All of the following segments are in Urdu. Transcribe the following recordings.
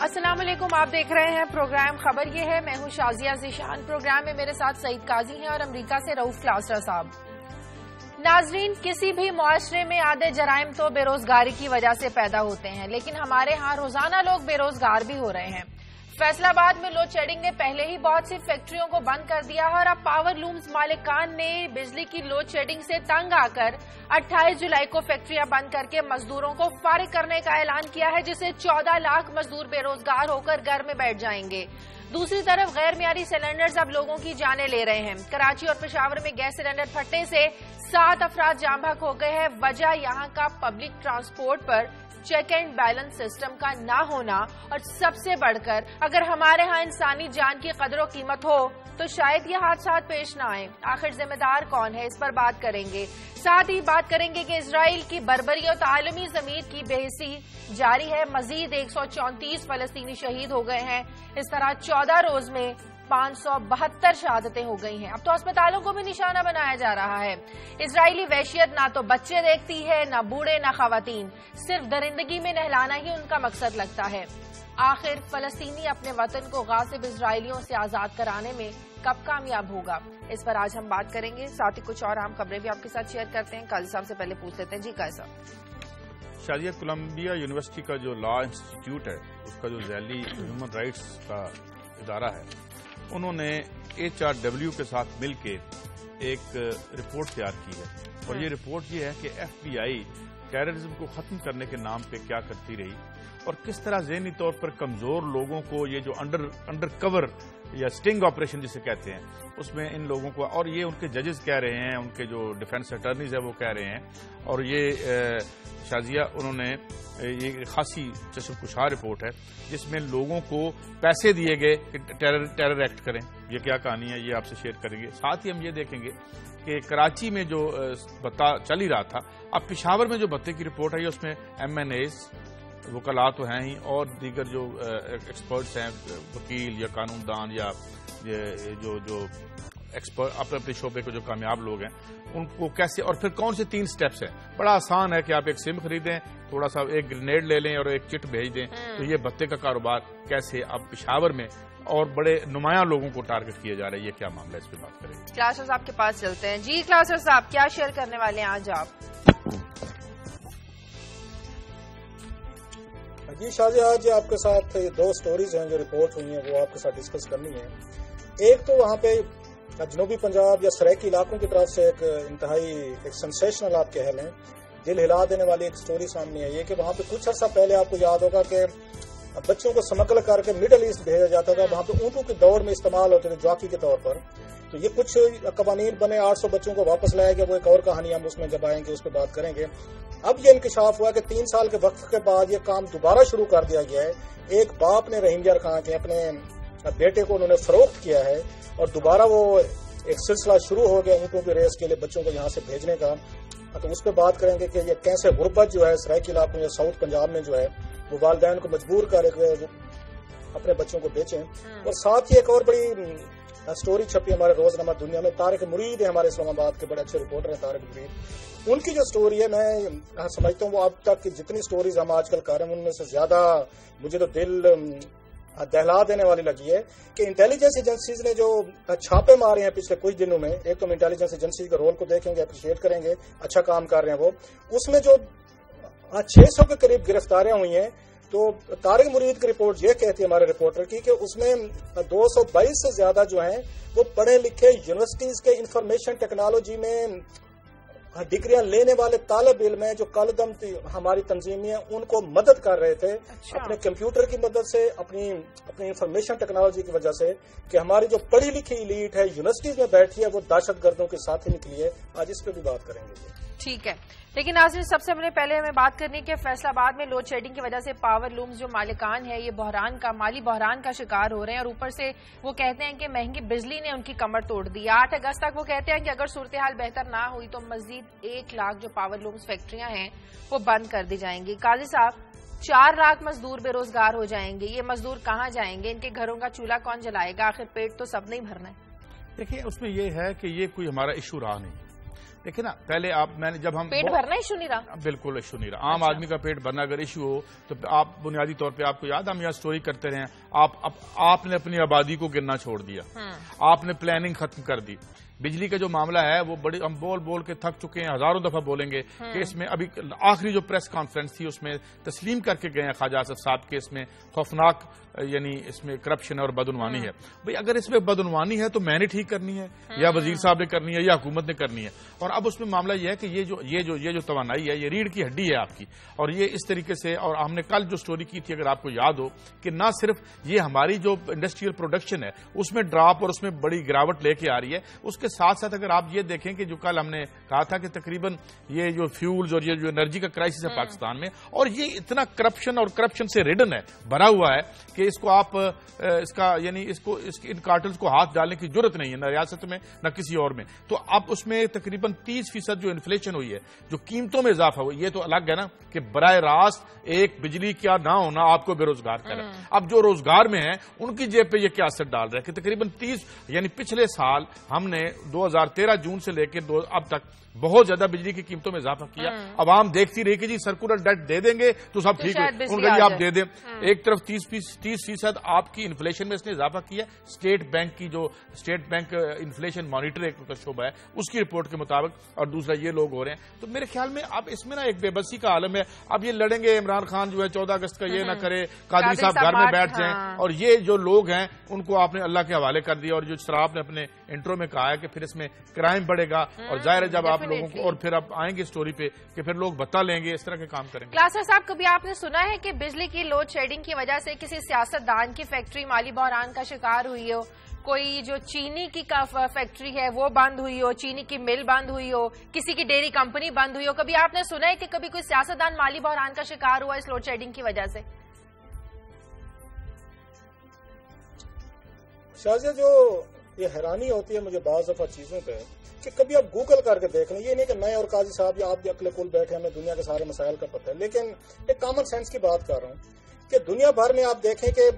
السلام علیکم، آپ دیکھ رہے ہیں پروگرام خبر یہ ہے۔ میں ہوں شازیہ ذیشان۔ پروگرام میں میرے ساتھ سعید قاضی ہیں اور امریکہ سے رؤف کلاسرا صاحب۔ ناظرین، کسی بھی معاشرے میں آدھے جرائم تو بے روزگاری کی وجہ سے پیدا ہوتے ہیں، لیکن ہمارے ہاں روزانہ لوگ بے روزگار بھی ہو رہے ہیں۔ فیصل آباد میں لوڈ شیڈنگ نے پہلے ہی بہت سی فیکٹریوں کو بند کر دیا ہے اور اب پاور لومز مالکان نے بجلی کی لوڈ شیڈنگ سے تنگ آ کر 28 جولائی کو فیکٹریاں بند کر کے مزدوروں کو فارغ کرنے کا اعلان کیا ہے، جس سے 14 لاکھ مزدور بے روزگار ہو کر گھر میں بیٹھ جائیں گے۔ دوسری طرف غیر معیاری سلنڈرز اب لوگوں کی جانیں لے رہے ہیں۔ کراچی اور پشاور میں گیس سلنڈر پھٹنے سے 7 افراد جاں بحق ہو گئے ہیں۔ وجہ یہاں کا public transport per check and balance system کا نہ ہونا، اور سب سے بڑھ کر اگر ہمارے ہاں انسانی جان کی قدر و قیمت ہو تو شاید یہ حادثات پیش نہ آئیں۔ آخر ذمہ دار کون ہے، اس پر بات کریں گے۔ ساتھ ہی بات کریں گے کہ اسرائیل کی بربریت عالمی ضمیر کی بے حسی جاری ہے۔ مزید 134 فلسطینی شہید ہو گئے ہیں۔ اس طرح 14 روز میں 572 شہادتیں ہو گئی ہیں۔ اب تو اسپتالوں کو بھی نشانہ بنایا جا رہا ہے۔ اسرائیلی وحشیت نہ تو بچے دیکھتی ہے، نہ بوڑھے، نہ خواتین، صرف درندگی میں نہلانا ہی ان کا مقصد لگتا ہے۔ آخر فلسطینی اپنے وطن کو غاصب اسرائیلیوں سے آزاد کرانے میں کب کامیاب ہوگا، اس پر آج ہم بات کریں گے۔ ساتھ ہی کچھ اور اہم خبریں بھی آپ کے ساتھ شیئر کرتے ہیں۔ قاضی صاحب سے پہلے پوچھ لیتے ہیں، جی قاضی صاحب۔ شازیہ، کولمبیا یونیورسٹی کا جو لا انسٹیٹیوٹ ہے، اس کا جو ذیلی ہیومن رائٹس کا ادارہ ہے، انہوں نے HRW کے ساتھ مل کے ایک رپورٹ تیار کی ہے، اور یہ رپورٹ یہ ہے کہ FBI ٹیررزم کو ختم کرنے کے نام پہ کیا کرتی رہی، اور کس طرح ذہنی طور پر کمزور لوگوں کو یہ جو انڈر کور یا سٹنگ آپریشن جسے کہتے ہیں، اس میں ان لوگوں کو، اور یہ ان کے ججز کہہ رہے ہیں، ان کے جو ڈیفنس اٹرنیز ہیں وہ کہہ رہے ہیں، اور یہ شازیہ انہوں نے یہ خاصی چشم کشا رپورٹ ہے جس میں لوگوں کو پیسے دیے گئے کہ ٹیرر ایکٹ کریں۔ یہ کیا کہانی ہے، یہ آپ سے شیئر کریں گے۔ ساتھ ہی ہم یہ دیکھیں گے کہ کراچی میں جو بتا چل ہی رہا تھا، اب پشاور میں جو بتے کی رپورٹ ہے، اس میں MNAs وکلاء تو ہیں ہی، اور دیگر جو ایکسپرٹس ہیں، وکیل یا قانون دان یا جو ایکسپرٹ اپنے اپنے شعبے کے جو کامیاب لوگ ہیں، ان کو کیسے، اور پھر کون سے 3 سٹیپس ہیں۔ بڑا آسان ہے کہ آپ ایک سم خریدیں، تھوڑا سا ایک گرینیڈ لے لیں اور ایک چٹ بھیج دیں، تو یہ بتے کا کاروبار کیسے اب پشاور میں اور بڑے نمایاں لوگوں کو ٹارگٹ کیا جا رہا ہے، یہ کیا معاملہ ہے، اس پہ بات کریں گے۔ کلاسر صاحب کے پاس چلتے ہیں۔ جی کلاسر صاحب، کیا شیئر کرنے والے ہیں آج آپ؟ جی شازیہ، آج آپ کے ساتھ 2 سٹوریز ہیں جو رپورٹ ہوئی ہیں، وہ آپ کے ساتھ ڈسکس کرنی ہے۔ ایک تو وہاں پہ جنوبی پنجاب یا سرائکی علاقوں کی طرف سے ایک انتہائی ایک سنسیشنل آپ کہہ لیں، دل ہلا دینے والی ایک سٹوری سامنے آئی ہے کہ وہاں پہ کچھ عرصہ پہلے آپ کو یاد ہوگا کہ بچوں کو سمگل کر کے مڈل ایسٹ بھیجا جاتا تھا، وہاں پہ اونٹوں کی دوڑ میں استعمال ہوتے تھے جواکی کے طور پر۔ تو یہ کچھ قوانین بنے، 800 بچوں کو واپس لایا گیا، وہ ایک اور کہانی ہم اس میں جب آئیں گے اس پہ بات کریں گے۔ اب یہ انکشاف ہوا کہ 3 سال کے وقت کے بعد یہ کام دوبارہ شروع کر دیا گیا ہے۔ ایک باپ نے رحیم یار خان کے اپنے بیٹے کو انہوں نے فروخت کیا ہے، اور دوبارہ وہ ایک سلسلہ شروع ہو گیا اونٹوں کی ریس کے لیے بچوں کو یہاں سے بھیجنے کا۔ تو اس پہ بات کریں گے کہ یہ کیسے غربت جو ہے سرائکی علاقوں یا ساؤتھ پنجاب میں جو ہے وہ والدین کو مجبور کر اپنے بچوں کو بیچیں۔ اور ساتھ ہی ایک اور بڑی سٹوری چھپی ہمارے روزنامہ دنیا میں، طارق مرید ہے ہمارے اسلام آباد کے بڑے اچھے رپورٹر ہیں طارق مرید۔ ان کی جو سٹوری ہے، میں سمجھتا ہوں وہ اب تک کی جتنی سٹوریز ہم آج کل کر رہے ہیں ان میں سے زیادہ مجھے تو دل دہلا دینے والی لگی ہے کہ انٹیلیجنس ایجنسیز نے جو چھاپے مارے ہیں پچھلے کچھ دنوں میں، ایک تو ہم انٹیلیجنس ایجنسی کے رول کو دیکھیں گے، اپریشیٹ کریں گے، اچھا کام کر رہے ہیں وہ، اس میں جو 600 کے قریب گرفتاریاں ہوئی ہیں، تو طارق مرید کی رپورٹ یہ کہتی ہے ہمارے رپورٹر کی کہ اس میں 222 سے زیادہ جو ہیں وہ پڑھے لکھے یونیورسٹیز کے انفارمیشن ٹیکنالوجی میں ڈگریاں لینے والے طالب علم ہیں جو کالعدم ہماری تنظیمیں ہیں ان کو مدد کر رہے تھے اپنے کمپیوٹر کی مدد سے، اپنی انفارمیشن ٹیکنالوجی کی وجہ سے، کہ ہماری جو پڑھی لکھی ایلیٹ ہے یونیورسٹیز میں بیٹھی ہے وہ دہشت گردوں کے ساتھ ہی نکلی ہے۔ آج اس پہ بھی بات کریں گے۔ ٹھیک ہے، لیکن ناظرین سب سے پہلے ہمیں بات کرنی کہ فیصل آباد میں لوڈ شیڈنگ کی وجہ سے پاور لومز جو مالکان ہے یہ مالی بحران کا شکار ہو رہے ہیں، اور اوپر سے وہ کہتے ہیں کہ مہنگی بجلی نے ان کی کمر توڑ دی۔ 8 اگست تک وہ کہتے ہیں کہ اگر صورتحال بہتر نہ ہوئی تو مزید 1 لاکھ جو پاور لومز فیکٹریاں ہیں وہ بند کر دی جائیں گی۔ قاضی صاحب، 4 لاکھ مزدور بے روزگار ہو جائیں گے، یہ مزدور کہاں جائیں گے؟ ان کے گھروں کا چولہا کون جلائے گا؟ آخر پیٹ تو سب نہیں بھرنا ہے۔ دیکھیے، اس میں یہ ہے کہ یہ کوئی ہمارا ایشو رہا نہیں، دیکھیں نا پہلے میں نے جب ہم پیٹ بھرنا ایشو نہیں رہا، بالکل ایشو نہیں رہا. عام آدمی کا پیٹ بھرنا اگر ایشو ہو تو آپ بنیادی طور پہ آپ کو یاد ہم یہاں سٹوری کرتے رہے آپ نے اپنی آبادی کو گرنا چھوڑ دیا، آپ نے پلاننگ ختم کر دی. بجلی کا جو معاملہ ہے وہ بڑی ہم بول کے تھک چکے ہیں، ہزاروں دفعہ بولیں گے کہ اس میں ابھی آخری جو پریس کانفرنس تھی اس میں تسلیم کر کے گئے ہیں خواجہ آصف صاحب کے اس میں خوفناک یعنی اس میں کرپشن اور بدعنوانی ہے. بھئی اگر اس میں بدعنوانی ہے تو میں نے ٹھیک کرنی ہے یا وزیر صاحب نے کرنی ہے یا حکومت نے کرنی ہے. اور اب اس میں معاملہ یہ ہے کہ یہ جو توانائی ہے یہ ریڑھ کی ہڈی ہے آپ کی، اور یہ اس طریقے سے. اور ہم نے کل جو سٹوری کی تھی اگر آپ کو یاد ہو کہ نہ صرف یہ ہماری جو انڈسٹریل پروڈکشن ہے اس میں ڈراپ اور اس میں بڑی گراوٹ لے کے آ رہی ہے، اس کے ساتھ ساتھ اگر آپ یہ دیکھیں کہ جو کل ہم نے کہا تھا کہ تقریباً یہ جو فیولز اور یہ جو انرجی کا کرائسس ہے پاکستان میں، اور یہ اتنا کرپشن اور کرپشن سے ریڈن ہے، بھرا ہوا ہے کہ اس کو آپ اس کا یعنی ان کارٹلز کو ہاتھ ڈالنے کی ضرورت نہیں ہے نہ ریاست میں نہ کسی اور میں. تو اب اس میں تقریباً 30% جو انفلیشن ہوئی ہے، جو قیمتوں میں اضافہ ہوا، یہ تو الگ ہے نا کہ براہ راست ایک بجلی کیا نہ ہونا آپ کو بے روزگار کرے. اب جو روزگار میں ہیں ان کی جیب پہ یہ کیا اثر ڈال رہا ہے کہ تقریباً 30 یعنی پچھلے سال ہم نے 2013 جون سے لے کے اب تک بہت زیادہ بجلی کی قیمتوں میں اضافہ کیا. عوام دیکھتی رہی کہ جی سرکولر ڈیٹ دے دیں گے تو سب ٹھیک ہے، ان کا آپ دے دیں. ایک طرف 30% آپ کی انفلیشن میں اس نے اضافہ کیا. اسٹیٹ بینک انفلیشن مانیٹر کا شعبہ ہے اس کی رپورٹ کے مطابق، اور دوسرا یہ لوگ ہو رہے ہیں. تو میرے خیال میں اب اس میں نا ایک بے بسی کا عالم ہے. اب یہ لڑیں گے عمران خان جو ہے 14 اگست کا یہ نہ کرے، قادری صاحب گھر میں بیٹھ جائیں، اور یہ جو لوگ ہیں ان کو آپ نے اللہ کے حوالے کر دیا. اور جو شراب نے اپنے انٹرو میں کہا ہے کہ پھر اس میں کرائم بڑھے گا، اور ظاہر ہے جب آپ لوگوں کو، اور پھر اب آئیں گے سٹوری پہ کہ پھر لوگ بتا لیں گے، اس طرح کے کام کریں گے. کلاسر صاحب کبھی آپ نے سنا ہے کہ بجلی کی لوڈ شیڈنگ کی وجہ سے کسی سیاستدان کی فیکٹری مالی بحران کا شکار ہوئی ہو؟ کوئی جو چینی کی فیکٹری ہے وہ بند ہوئی ہو، چینی کی مل بند ہوئی ہو، کسی کی ڈیری کمپنی بند ہوئی ہو؟ کبھی آپ نے سنا ہے کہ کبھی کوئی سیاستدان مالی بحران کا شکار ہوا اس لوڈ شیڈنگ کی وجہ سے؟ شازیہ جو یہ حیرانی ہوتی ہے مجھے بعض دفعہ چیزوں پہ کہ کبھی آپ گوگل کر کے دیکھ لیں. یہ نہیں کہ میں اور قاضی صاحب یا آپ بھی عقل کل بیٹھے ہمیں دنیا کے سارے مسائل کا پتہ ہے، لیکن ایک کامن سینس کی بات کر رہا ہوں کہ دنیا بھر میں آپ دیکھیں کہ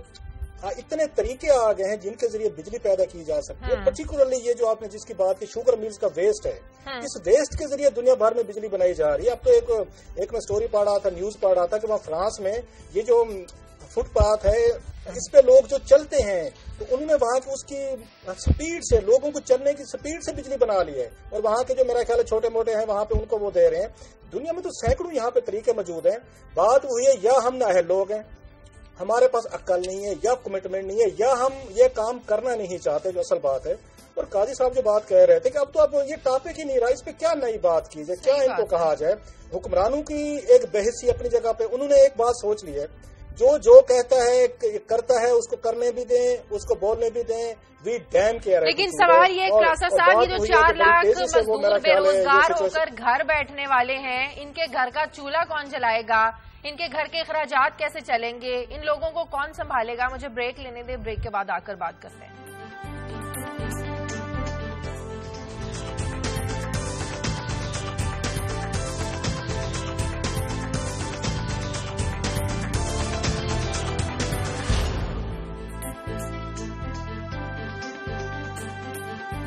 اتنے طریقے آ گئے ہیں جن کے ذریعے بجلی پیدا کی جا سکتی ہے. پرٹیکولرلی یہ جو آپ نے جس کی بات کی شوگر ملز کا ویسٹ ہے، اس ویسٹ کے ذریعے دنیا بھر میں بجلی بنائی جا رہی ہے. اب تو ایک میں سٹوری پڑھ رہا تھا، نیوز پڑھ رہا تھا کہ وہاں فرانس میں یہ جو فٹ پاتھ ہے اس پہ لوگ جو چلتے ہیں تو انہوں نے وہاں کی اس کی سپیڈ سے، لوگوں کو چلنے کی سپیڈ سے بجلی بنا لی ہے، اور وہاں کے جو میرا خیال ہے چھوٹے موٹے ہیں وہاں پہ ان کو وہ دے رہے ہیں. دنیا میں تو سینکڑوں یہاں پہ طریقے موجود ہیں. بات وہی ہے یا ہم نااہل لوگ ہیں، ہمارے پاس عقل نہیں ہے، یا کمٹمنٹ نہیں ہے، یا ہم یہ کام کرنا نہیں چاہتے، جو اصل بات ہے. اور قاضی صاحب جو بات کہہ رہے تھے کہ اب تو اب یہ ٹاپک ہی نہیں رہا، اس پہ کیا نئی بات کی جائے، کیا ان کو کہا جائے. حکمرانوں کی ایک بحثی اپنی جگہ پہ، انہوں نے ایک بات سوچ لی ہے، جو کہتا ہے کرتا ہے اس کو کرنے بھی دیں، اس کو بولنے بھی دیں. وی ڈیم کیئر. لیکن سوال یہ کلاسر صاحب، یہ جو 4 لاکھ مزدور بے روزگار ہو کر گھر بیٹھنے والے ہیں، ان کے گھر کا چولہا کون جلائے گا؟ ان کے گھر کے اخراجات کیسے چلیں گے؟ ان لوگوں کو کون سنبھالے گا؟ مجھے بریک لینے دیں، بریک کے بعد آ کر بات کرتے ہیں.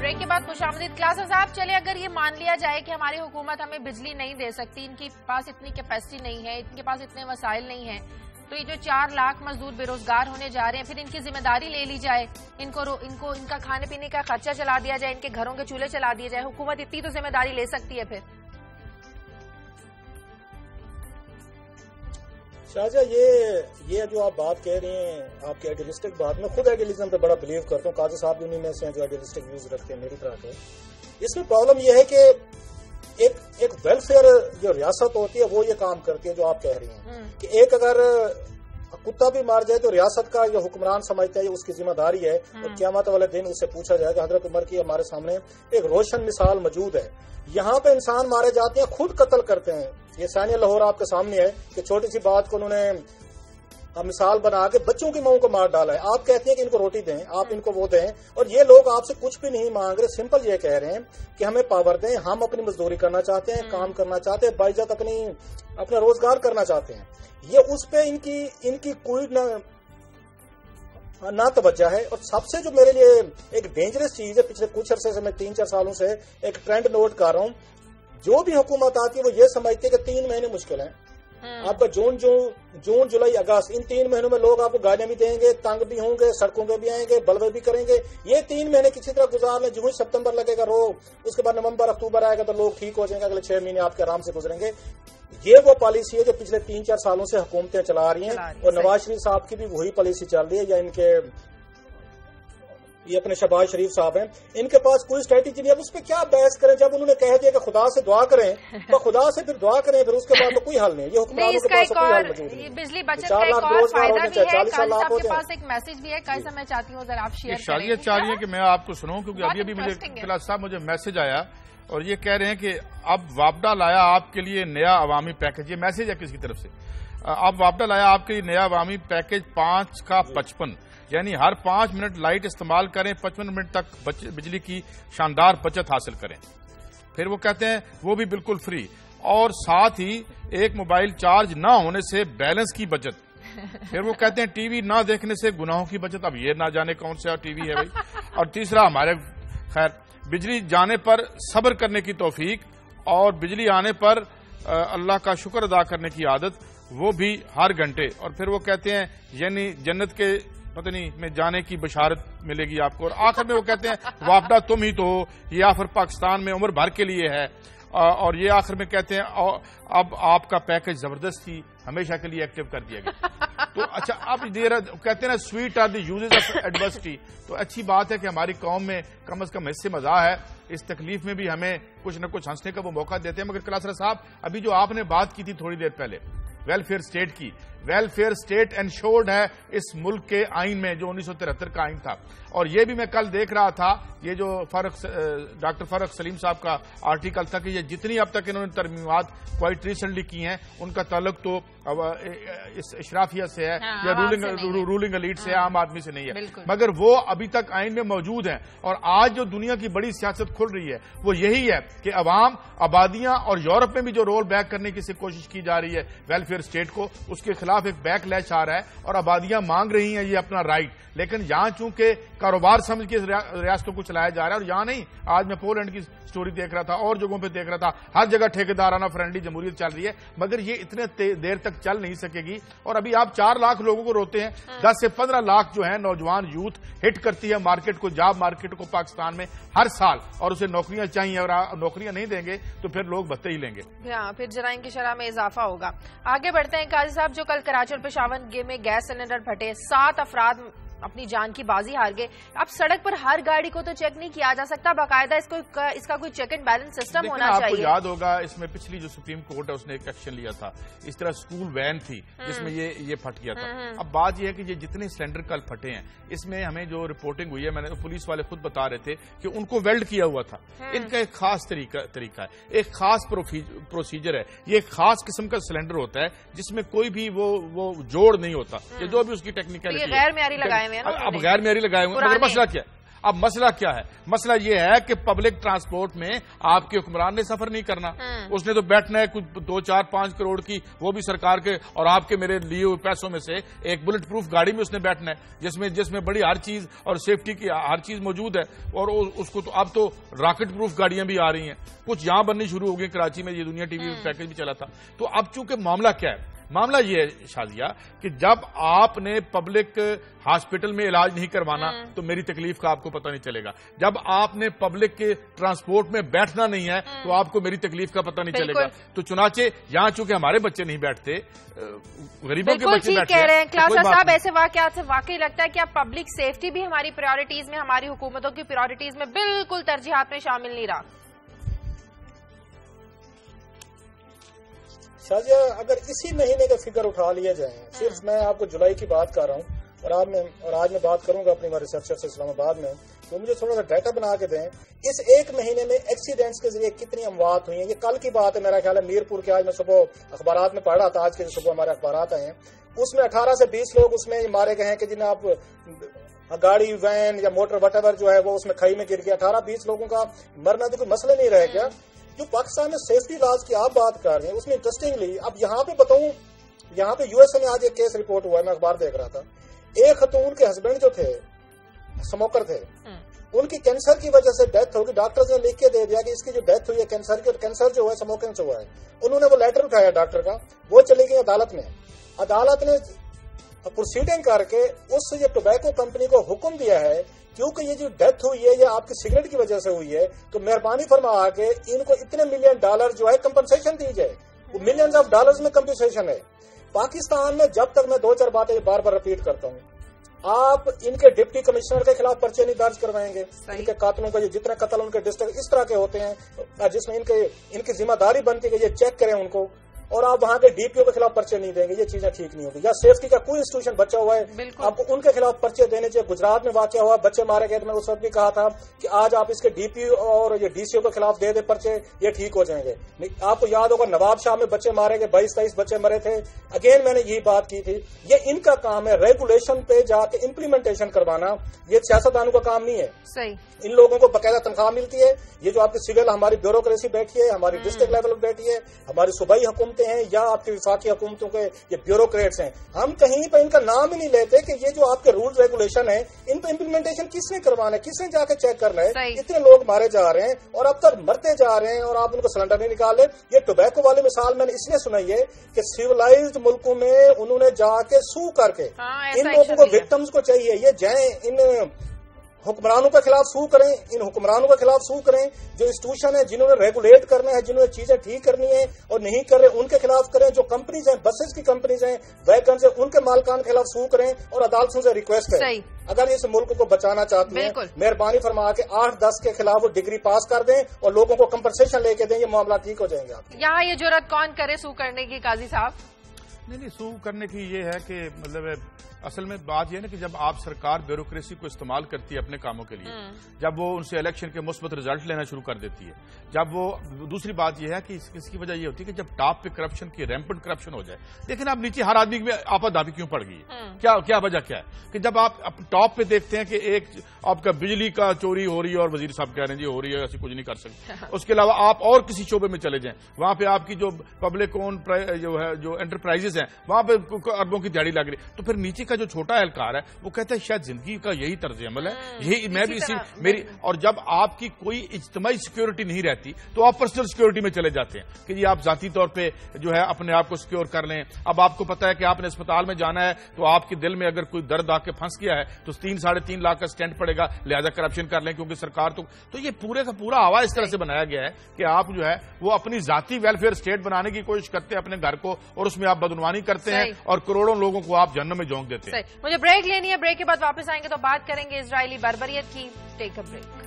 بریک کے بعد خوش آمدید. کلاسر صاحب چلے اگر یہ مان لیا جائے کہ ہماری حکومت ہمیں بجلی نہیں دے سکتی، ان کے پاس اتنی کیپیسٹی نہیں ہے، ان کے پاس اتنے وسائل نہیں ہیں، تو یہ جو 4 لاکھ مزدور بے روزگار ہونے جا رہے ہیں، پھر ان کی ذمہ داری لے لی جائے، ان کا کھانے پینے کا خرچہ چلا دیا جائے، ان کے گھروں کے چولہے چلا دیے جائے. حکومت اتنی تو ذمہ داری لے سکتی ہے. پھر شاہجہ یہ جو آپ بات کہہ رہے ہیں، آپ کے ایڈیلسٹک بات، میں خود ایڈیلزم پہ بڑا بلیو کرتا ہوں. قاضی صاحب بھی انہیں میں سے ہیں جو ایڈیلسٹک ویوز رکھتے ہیں میری طرح کے. اس میں پرابلم یہ ہے کہ ایک ویلفیئر جو ریاست ہوتی ہے وہ یہ کام کرتی ہے جو آپ کہہ رہی ہیں کہ ایک اگر کتا بھی مار جائے تو ریاست کا جو حکمران سمجھتا ہے اس کی ذمہ داری ہے، اور قیامت والے دن اس سے پوچھا جائے گا. حضرت عمر کی ہمارے سامنے ایک روشن مثال موجود ہے. یہاں پہ انسان مارے جاتے ہیں، خود قتل کرتے ہیں. یہ ثانیہ لاہور آپ کے سامنے ہے کہ چھوٹی سی بات کو انہوں نے مثال بنا کے بچوں کی ماؤں کو مار ڈالا ہے. آپ کہتے ہیں کہ ان کو روٹی دیں، آپ ان کو وہ دیں، اور یہ لوگ آپ سے کچھ بھی نہیں مانگ رہے. سمپل یہ کہہ رہے ہیں کہ ہمیں پاور دیں، ہم اپنی مزدوری کرنا چاہتے ہیں، کام کرنا چاہتے ہیں، باعزت اپنا روزگار کرنا چاہتے ہیں. یہ اس پہ ان کی کوئی نہ توجہ ہے. اور سب سے جو میرے لیے ایک ڈینجرس چیز ہے، پچھلے کچھ عرصے سے میں 3-4 سالوں سے ایک ٹرینڈ نوٹ کر رہا ہوں جو بھی حکومت آتی ہے وہ یہ سمجھتی ہے کہ 3 مہینے مشکل ہیں. آپ کا جون جولائی اگست ان 3 مہینوں میں لوگ آپ کو گاڑیاں بھی دیں گے, تنگ بھی ہوں گے, سڑکوں پہ بھی آئیں گے, بلوے بھی کریں گے. یہ 3 مہینے کسی طرح گزار لیں. جو ہی ستمبر لگے گا اس کے بعد نومبر اکتوبر آئے گا تو لوگ ٹھیک ہو جائیں گے. اگلے 6 مہینے آپ کے آرام سے گزریں گے. یہ وہ پالیسی ہے جو پچھلے 3-4 سالوں سے حکومتیں چلا رہی ہیں, اور نواز شریف صاحب کی بھی وہی پالیسی چل رہی ہے, یا ان کے یہ اپنے شہباز شریف صاحب ہیں, ان کے پاس کوئی اسٹریٹجی نہیں. اب اس پہ کیا بحث کریں جب انہوں نے کہہ دیا کہ خدا سے دعا کریں تو خدا سے پھر دعا کریں, پھر اس کے بعد تو کوئی حل نہیں. یہ حکمرانوں کے پاس کوئی حل موجود نہیں. بجلی بچت کا ایک اور فائدہ بھی ہے. قاضی صاحب کے پاس ایک میسج بھی ہے, قاضی صاحب میں چاہتی ہوں ذرا آپ شیئر کریں. شادیہ چاہ رہی ہے کہ میں آپ کو سنوں, کیونکہ ابھی مجھے کلاس صاحب مجھے میسج آیا اور یہ کہہ رہے ہیں کہ اب وابڈا لایا آپ کے لیے نیا عوامی پیکج. یہ میسج ہے کس کی طرف سے؟ اب وابڈا لایا آپ کے لیے نیا عوامی پیکج 5 کا 55, یعنی ہر 5 منٹ لائٹ استعمال کریں, 55 منٹ تک بجلی کی شاندار بچت حاصل کریں. پھر وہ کہتے ہیں وہ بھی بالکل فری, اور ساتھ ہی ایک موبائل چارج نہ ہونے سے بیلنس کی بچت. پھر وہ کہتے ہیں ٹی وی نہ دیکھنے سے گناہوں کی بچت. اب یہ نہ جانے کون سا ٹی وی ہے بھائی. اور تیسرا ہمارے خیر بجلی جانے پر صبر کرنے کی توفیق, اور بجلی آنے پر اللہ کا شکر ادا کرنے کی عادت, وہ بھی ہر گھنٹے. اور پھر وہ کہتے ہیں یعنی جنت کے پتہ نہیں میں جانے کی بشارت ملے گی آپ کو. اور آخر میں وہ کہتے ہیں وابڈا تم ہی تو ہو, یہ آفر پاکستان میں عمر بھر کے لیے ہے. اور یہ آخر میں کہتے ہیں اب آپ کا پیکج زبردستی ہمیشہ کے لیے ایکٹیو کر دیا گیا. تو اچھا اب کہتے ہیں نا sweet are the uses of adversity. تو اچھی بات ہے کہ ہماری قوم میں کم از کم اس سے مزہ ہے, اس تکلیف میں بھی ہمیں کچھ نہ کچھ ہنسنے کا وہ موقع دیتے ہیں. مگر کلاسرا صاحب ابھی جو آپ نے بات کی تھی تھوڑی دیر پہلے ویلفیئر اسٹیٹ کی, ویلفیئر اسٹیٹ انشورڈ ہے اس ملک کے آئین میں جو 1973 کا آئین تھا. اور یہ بھی میں کل دیکھ رہا تھا, یہ جو ڈاکٹر فرق سلیم صاحب کا آرٹیکل تھا کہ یہ جتنی اب تک انہوں نے ترمیمات کوائٹ ریسنٹلی کی ہیں ان کا تعلق تو اس اشرافیہ سے ہے یا رولنگ ایلیٹ سے ہے, عام آدمی سے نہیں ہے. مگر وہ ابھی تک آئین میں موجود ہیں. اور آج جو دنیا کی بڑی سیاست کھل رہی ہے وہ یہی ہے کہ عوام, آبادیاں, اور یورپ میں بھی جو رول بیک کرنے کی کوشش کی جا رہی ہے ویلفیئر اسٹیٹ کو, اس کے خلاف ایک بیک لیش آ رہا ہے اور آبادیاں مانگ رہی ہیں یہ اپنا رائٹ. لیکن یہاں چونکہ کاروبار سمجھ کے ریاستوں کو چلایا جا رہا ہے, اور یہاں نہیں. آج میں پولینڈ کی سٹوری دیکھ رہا تھا اور جگہوں پہ دیکھ رہا تھا, ہر جگہ ٹھیکیدارانہ فرینڈلی جمہوریت چل رہی ہے. مگر یہ اتنے دیر تک چل نہیں سکے گی. اور ابھی آپ 4 لاکھ لوگوں کو روتے ہیں, 10 سے 15 لاکھ جو ہیں نوجوان یوتھ ہٹ کرتی ہے مارکیٹ کو, جاب مارکیٹ کو پاکستان میں ہر سال, اور اسے نوکریاں چاہیے, اور نوکریاں نہیں دیں گے تو پھر لوگ بھتے ہی لیں گے. پھر جرائم کی شرح میں اضافہ ہوگا. آگے بڑھتے ہیں قاضی صاحب. جو کل کراچی اور پشاور میں گیس سلنڈر پھٹے, 7 افراد اپنی جان کی بازی ہار گئے. اب سڑک پر ہر گاڑی کو تو چیک نہیں کیا جا سکتا, باقاعدہ اس کا کوئی چیک اینڈ بیلنس سسٹم ہونا چاہیے. آپ کو یاد ہوگا اس میں پچھلی جو سپریم کورٹ ہے اس نے ایک ایکشن لیا تھا, اس طرح اسکول وین تھی جس میں یہ پھٹ گیا تھا. اب بات یہ ہے کہ یہ جتنے سلنڈر کل پھٹے ہیں اس میں ہمیں جو رپورٹنگ ہوئی ہے, میں نے پولیس والے خود بتا رہے تھے کہ ان کو ویلڈ کیا ہوا تھا. ان کا ایک خاص طریقہ ہے, ایک خاص پروسیجر ہے. یہ ایک خاص قسم کا سلنڈر ہوتا ہے جس میں کوئی بھی وہ جوڑ نہیں ہوتا, جو بھی اس کی ٹیکنیکل غیر معیاری لگائے ہوئے ہیں. اب غیر معیاری لگائے ہوئے, مگر مسئلہ کیا ہے؟ اب مسئلہ کیا ہے؟ مسئلہ یہ ہے کہ پبلک ٹرانسپورٹ میں آپ کے حکمران نے سفر نہیں کرنا. اس نے تو بیٹھنا ہے کچھ 2-4-5 کروڑ کی, وہ بھی سرکار کے اور آپ کے میرے لیے ہوئے پیسوں میں سے, ایک بلٹ پروف گاڑی میں اس نے بیٹھنا ہے جس میں بڑی ہر چیز اور سیفٹی کی ہر چیز موجود ہے. اور اس کو تو اب تو راکٹ پروف گاڑیاں بھی آ رئی ہیں, کچھ یہاں بننی شروع ہو گئی کراچی میں. یہ دنیا ٹی وی پیکج بھی چلا تھا. تو اب چونکہ معاملہ کیا ہے, معاملہ یہ ہے شازیہ کہ جب آپ نے پبلک ہاسپٹل میں علاج نہیں کروانا تو میری تکلیف کا آپ کو پتہ نہیں چلے گا. جب آپ نے پبلک کے ٹرانسپورٹ میں بیٹھنا نہیں ہے تو آپ کو میری تکلیف کا پتہ نہیں چلے گا. تو چنانچہ یہاں چونکہ ہمارے بچے نہیں بیٹھتے, غریبوں کے بچے بیٹھتے ہیں. کہہ رہے ہیں کلاسر صاحب, ایسے واقعات سے واقعی لگتا ہے کہ اب پبلک سیفٹی بھی ہماری پرائرٹیز میں, ہماری حکومتوں کی پرائرٹیز میں بالکل ترجیحات میں شامل نہیں رہا. شازیہ اگر اسی مہینے کا فگر اٹھا لیا جائیں, صرف میں آپ کو جولائی کی بات کر رہا ہوں, اور آج میں بات کروں گا اپنی ریسرچر سے اسلام آباد میں, تو مجھے تھوڑا سا ڈیٹا بنا کے دیں اس ایک مہینے میں ایکسیڈنٹس کے ذریعے کتنی اموات ہوئی ہیں. یہ کل کی بات ہے, میرا خیال ہے میرپور کے, آج میں صبح اخبارات میں پڑھ رہا تھا, آج کے جو صبح ہمارے اخبارات آئے ہیں اس میں 18 سے 20 لوگ اس میں مارے گئے ہیں کہ جنہیں آپ گاڑی, وین یا موٹر وٹ ایور جو ہے وہ اس میں کھائی میں گر گیا. 18-20 لوگوں کا مرنا تو کوئی مسئلہ نہیں رہ گیا. جو پاکستان میں سیفٹی لاز کی آپ بات کر رہے ہیں اس میں انٹرسٹنگلی اب یہاں پہ بتاؤں, یہاں پہ یو ایس اے میں آج ایک کیس رپورٹ ہوا ہے, میں اخبار دیکھ رہا تھا. ایک خاتون کے ہسبینڈ جو تھے اسموکر تھے, ان کی کینسر کی وجہ سے ڈیتھ ہوگی، ڈاکٹر نے لکھ کے دے دیا کہ اس کی جو ڈیتھ ہوئی ہے کینسر کی، اور کینسر جو ہے اسموکنگ سے ہوا ہے. انہوں نے وہ لیٹر اٹھایا ڈاکٹر کا، وہ چلی گئی عدالت میں. عدالت نے پروسیڈنگ کر کے اس یہ ٹوبیکو کمپنی کو حکم دیا ہے کیونکہ یہ جو ڈیتھ ہوئی ہے یہ آپ کی سگریٹ کی وجہ سے ہوئی ہے تو مہربانی فرما کے ان کو اتنے $1 جو ہے کمپنسیشن دی جائے. وہ ملینز آف ڈالرز میں کمپنسیشن ہے. پاکستان میں جب تک میں 2-4 باتیں بار بار رپیٹ کرتا ہوں، آپ ان کے ڈپٹی کمشنر کے خلاف پرچے نہیں درج کروائیں گے. ان کے قاتلوں کا جتنے قتل ان کے ڈسٹرکٹ اس طرح کے ہوتے ہیں جس میں ان کی ذمہ داری بنتی ہے کہ یہ چیک کریں ان کو، اور آپ وہاں کے ڈی پی او کے خلاف پرچے نہیں دیں گے، یہ چیزیں ٹھیک نہیں ہوگی. یا سیفٹی کا کوئی انسٹیٹیوشن بچا ہوا ہے آپ کو ان کے خلاف پرچے دینے چاہیے. گجرات میں واقعہ ہوا، بچے مارے گئے، میں اس وقت بھی کہا تھا کہ آج آپ اس کے ڈی پی او اور یہ ڈی سی او کے خلاف دے دیں پرچے، یہ ٹھیک ہو جائیں گے. آپ کو یاد ہوگا نواب شاہ میں بچے مارے گئے، 22-23 بچے مرے تھے. اگین میں نے یہی بات کی تھی، یہ ان کا کام ہے ریگولیشن پہ جا کے امپلیمنٹیشن کروانا، یہ سیاستدانوں کا کام نہیں ہے. صحیح. ان لوگوں کو باقاعدہ تنخواہ ملتی ہے. یہ جو آپ کی سول ہماری بیوروکریسی بیٹھی ہے، ہماری ڈسٹرکٹ لیول پہ بیٹھی ہے، ہماری صوبائی حکومتیں ہیں یا آپ کی وفاقی حکومتوں کے یہ بیوروکریٹس ہیں، ہم کہیں پہ ان کا نام ہی نہیں لیتے کہ یہ جو آپ کے رولز ریگولیشن ہیں ان پہ امپلیمنٹیشن کس نے کروانا ہے، کس نے جا کے چیک کرنا ہے. اتنے لوگ مارے جا رہے ہیں اور اب تک مرتے جا رہے ہیں اور آپ ان کو سلنڈر نہیں نکالے. یہ ٹوبیکو والی مثال میں نے اس لیے سنائی ہے کہ سیولائزڈ ملکوں میں انہوں نے جا کے سو کر کے ان لوگوں کو وکٹمز کو چاہیے یہ جائیں ان حکمرانوں کے خلاف سو کریں، ان حکمرانوں کے خلاف سو کریں جو انسٹیٹیوشن ہے جنہوں نے ریگولیٹ کرنا ہے، جنہوں نے چیزیں ٹھیک کرنی ہے اور نہیں کر رہے ان کے خلاف کریں. جو کمپنیز ہیں، بسز کی کمپنیز ہیں، ویگنز ہیں، ان کے مالکان کے خلاف سو کریں اور عدالتوں سے ریکویسٹ ہے اگر اس ملک کو بچانا چاہتی ہیں مہربانی فرما کے 8-10 کے خلاف وہ ڈگری پاس کر دیں اور لوگوں کو کمپنسیشن لے کے دیں. یہ معاملہ ٹھیک ہو جائیں گے. آپ یہاں یہ جرات کون کرے سو کرنے کی قاضی صاحب؟ نہیں سو کرنے کی یہ ہے کہ مطلب اصل میں بات یہ ہے نا کہ جب آپ سرکار بیوروکریسی کو استعمال کرتی ہے اپنے کاموں کے لیے، جب وہ ان سے الیکشن کے مثبت رزلٹ لینا شروع کر دیتی ہے، جب وہ دوسری بات یہ ہے کہ اس کی وجہ یہ ہوتی ہے کہ جب ٹاپ پہ کرپشن کی ریمپنٹ کرپشن ہو جائے. لیکن اب نیچے ہر آدمی میں آپادابی کیوں پڑ گئی ہے؟ کیا وجہ کیا ہے کہ جب آپ ٹاپ پہ دیکھتے ہیں کہ ایک آپ کا بجلی کا چوری ہو رہی ہے اور وزیر صاحب کہہ رہے ہیں جی ہو رہی ہے، ایسی کچھ نہیں کر سکتے. اس کے علاوہ آپ اور کسی شعبے میں چلے جائیں، وہاں پہ آپ کی جو پبلک اون جو انٹرپرائزز ہیں وہاں پہ اربوں کی دیہڑی لگ رہی، تو پھر نیچے کا جو چھوٹا اہلکار ہے وہ کہتا ہے شاید زندگی کا یہی طرز عمل ہے، یہی میں بھی اسی میری. اور جب آپ کی کوئی اجتماعی سیکیورٹی نہیں رہتی تو آپ پرسنل سیکیورٹی میں چلے جاتے ہیں کہ جی آپ ذاتی طور پہ جو ہے اپنے آپ کو سیکیور کر لیں. اب آپ کو پتا ہے کہ آپ نے اسپتال میں جانا ہے تو آپ کے دل میں اگر کوئی درد آ کے پھنس گیا ہے تو 3-3.5 لاکھ کا اسٹینٹ پڑے گا، لہذا کرپشن کر لیں کیونکہ سرکار تو یہ پورے کا پورا آواز اس طرح سے بنایا گیا ہے کہ آپ جو ہے وہ اپنی ذاتی ویلفیئر اسٹیٹ بنانے کی کوشش کرتے ہیں اپنے گھر کو اور اس میں آپ بدعنوانی کرتے ہیں اور کروڑوں لوگوں کو آپ جہنم میں جھونک دیتے ہیں. مجھے بریک لینی ہے، بریک کے بعد واپس آئیں گے تو بات کریں گے اسرائیلی بربریت کی. ٹیک اے بریک.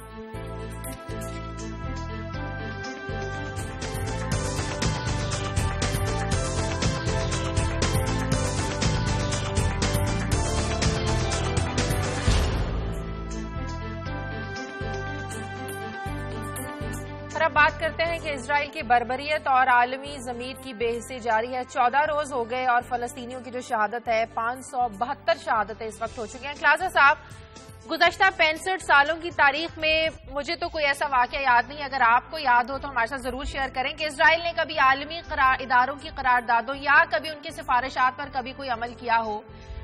اور اب بات کرتے ہیں کہ اسرائیل کی بربریت اور عالمی ضمیر کی بے حسی جاری ہے. 14 روز ہو گئے اور فلسطینیوں کی جو شہادت ہے 572 شہادتیں اس وقت ہو چکی ہیں. خلاصہ صاحب، گزشتہ 65 سالوں کی تاریخ میں مجھے تو کوئی ایسا واقعہ یاد نہیں، اگر آپ کو یاد ہو تو ہمارے ساتھ ضرور شیئر کریں کہ اسرائیل نے کبھی عالمی اداروں کی قراردادوں یا کبھی ان کی سفارشات پر کبھی کوئی عمل کیا ہو.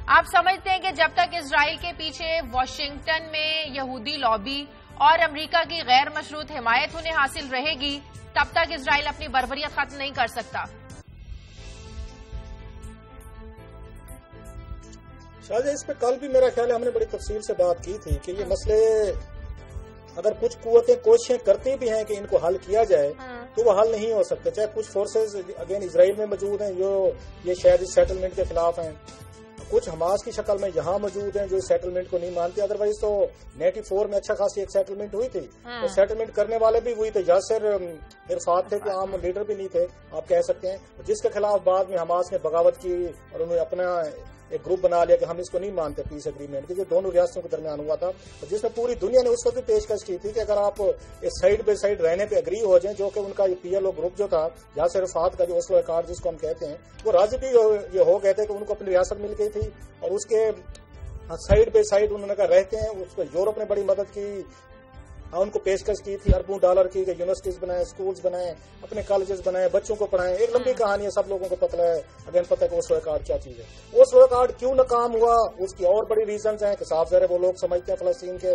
آپ سمجھتے ہیں کہ جب تک اسرائیل کے پیچھے واشنگٹن میں یہودی لابی اور امریکہ کی غیر مشروط حمایت انہیں حاصل رہے گی تب تک اسرائیل اپنی بربریت ختم نہیں کر سکتا؟ شاید اس پہ کل بھی میرا خیال ہے ہم نے بڑی تفصیل سے بات کی تھی کہ یہ مسئلے اگر کچھ قوتیں کوششیں کرتی بھی ہیں کہ ان کو حل کیا جائے تو وہ حل نہیں ہو سکتے. چاہے کچھ فورسز اگین اسرائیل میں موجود ہیں جو یہ شاید اس سیٹلمنٹ کے خلاف ہیں، کچھ حماس کی شکل میں یہاں موجود ہیں جو اس سیٹلمنٹ کو نہیں مانتے. ادروائز تو 94 میں اچھا خاصی ایک سیٹلمنٹ ہوئی تھی، اور سیٹلمنٹ کرنے والے بھی ہوئی تھے، یاسر عرفات تھے کہ عام لیڈر بھی نہیں تھے آپ کہہ سکتے ہیں، جس کے خلاف بعد میں حماس نے بغاوت کی اور انہوں نے اپنا ایک گروپ بنا لیا کہ ہم اس کو نہیں مانتے پیس اگریمنٹ، کیونکہ دونوں ریاستوں کے درمیان ہوا تھا، جس میں پوری دنیا نے اس وقت بھی پیشکش کی تھی کہ اگر آپ سائڈ بائی سائڈ رہنے پہ اگری ہو جائیں، جو کہ ان کا یہ پی ایل او گروپ جو تھا یاسر عرفات کا جو اوسلو ایکارڈ جس کو ہم کہتے ہیں، وہ راضی بھی یہ ہو گئے تھے کہ ان کو اپنی ریاست مل گئی تھی اور اس کے سائڈ بائی سائڈ انہوں نے کہا رہتے ہیں. اس کو یورپ نے بڑی مدد کی، ان کو پیشکش کی تھی اربوں ڈالر کی کہ یونیورسٹیز بنائیں، اسکولز بنائیں، اپنے کالجز بنائیں، بچوں کو پڑھائیں. ایک لمبی کہانی ہے، سب لوگوں کو پتہ ہے اگین پتہ ہے کہ اوسلو ایکارڈ کیا چیز ہے. اوسلو ایکارڈ کیوں ناکام ہوا اس کی اور بڑی ریزنز ہیں کہ صاف ظاہر ہے وہ لوگ سمجھتے ہیں فلسطین کے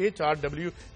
HRW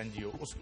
NGO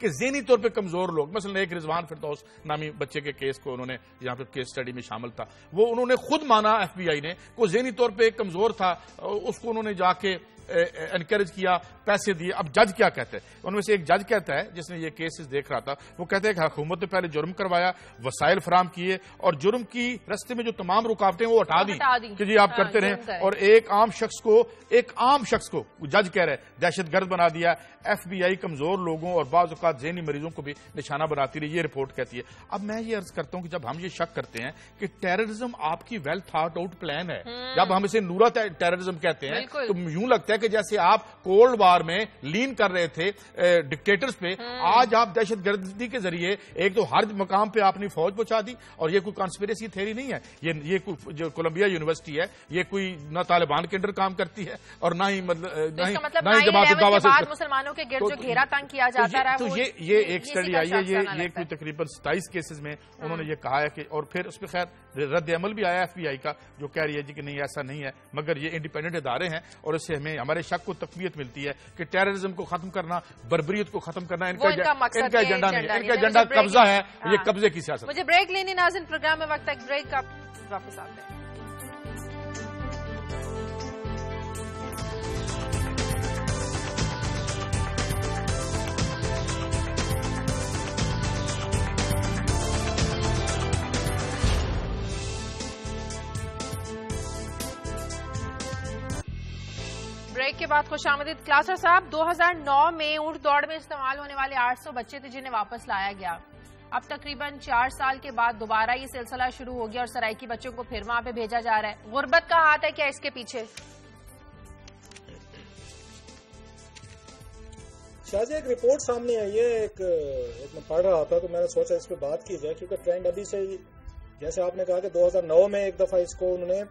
کہ ذہنی طور پہ کمزور لوگ، مثلا ایک رضوان فردوس نامی بچے کے کیس کو انہوں نے یہاں پہ کیس اسٹڈی میں شامل تھا، وہ انہوں نے خود مانا ایف بی آئی نے کو ذہنی طور پہ ایک کمزور تھا، اس کو انہوں نے جا کے انکریج کیا، پیسے دیے. اب جج کیا کہتے ہیں؟ ان میں سے ایک جج کہتا ہے جس نے یہ کیسز دیکھ رہا تھا، وہ کہتا ہے کہ حکومت نے پہلے جرم کروایا، وسائل فراہم کیے اور جرم کی رستے میں جو تمام رکاوٹیں وہ ہٹا دی کہ جی آپ کرتے رہیں، اور ایک عام شخص کو جج کہہ رہے دہشت گرد بنا دیا. ایف بی آئی کمزور لوگوں اور بعض اوقات ذہنی مریضوں کو بھی نشانہ بناتی رہی، یہ رپورٹ کہتی ہے. اب میں یہ عرض کرتا ہوں کہ جب ہم یہ شک کرتے ہیں کہ ٹیررزم آپ کی ویل تھاٹ آؤٹ پلان ہے، جب ہم اسے نورا ٹیررزم کہتے ہیں تو یوں لگتا ہے کہ جیسے آپ کولڈ وار میں لین کر رہے تھے ڈکٹیٹرز پہ، آج آپ دہشت گردی کے ذریعے ایک تو ہر مقام پہ آپ نے فوج پہنچا دی. اور یہ کوئی کانسپیریسی تھیوری نہیں ہے، یہ جو کولمبیا یونیورسٹی ہے یہ کوئی نہ طالبان کے انڈر کام کرتی ہے اور نہ ہی جماعت الدعوہ سے مسلمانوں کے گرد جو گھیرا تنگ کیا جاتا رہا. تو یہ ایک اسٹڈی آئی ہے، یہ کوئی تقریباً 27 کیسز میں انہوں نے یہ کہا ہے کہ، اور پھر اس پہ خیر رد عمل بھی آیا ایف بی آئی کا جو کہہ رہی ہے جی کہ نہیں ایسا نہیں ہے، مگر یہ انڈیپینڈنٹ ادارے ہیں اور اس سے ہمیں ہمارے شک کو تقویت ملتی ہے کہ ٹیررزم کو ختم کرنا، بربریت کو ختم کرنا ان کا ایجنڈا نہیں ہے، ان کا ایجنڈا قبضہ ہے، یہ قبضے کی سیاست. مجھے بریک لینی ناظرین، پروگرام میں وقت ایک بریک کا، واپس آتے ہیں. بریک کے بعد خوش آمدید. کلاسر صاحب، 2009 میں اونٹ دوڑ میں استعمال ہونے والے 800 بچے تھے جنہیں واپس لایا گیا. اب تقریباً 4 سال کے بعد دوبارہ یہ سلسلہ شروع ہو گیا اور سرائیکی بچوں کو پھر وہاں پہ بھیجا جا رہا ہے. غربت کا ہاتھ ہے کیا اس کے پیچھے؟ شاہ جی ایک رپورٹ سامنے آئی ہے، ایک میں پڑھ رہا تھا تو میں نے سوچا اس پہ بات کی جائے، کیونکہ ٹرینڈ ابھی سے جیسے آپ نے کہا کہ 2009 میں ایک دفعہ اس کو انہوں نے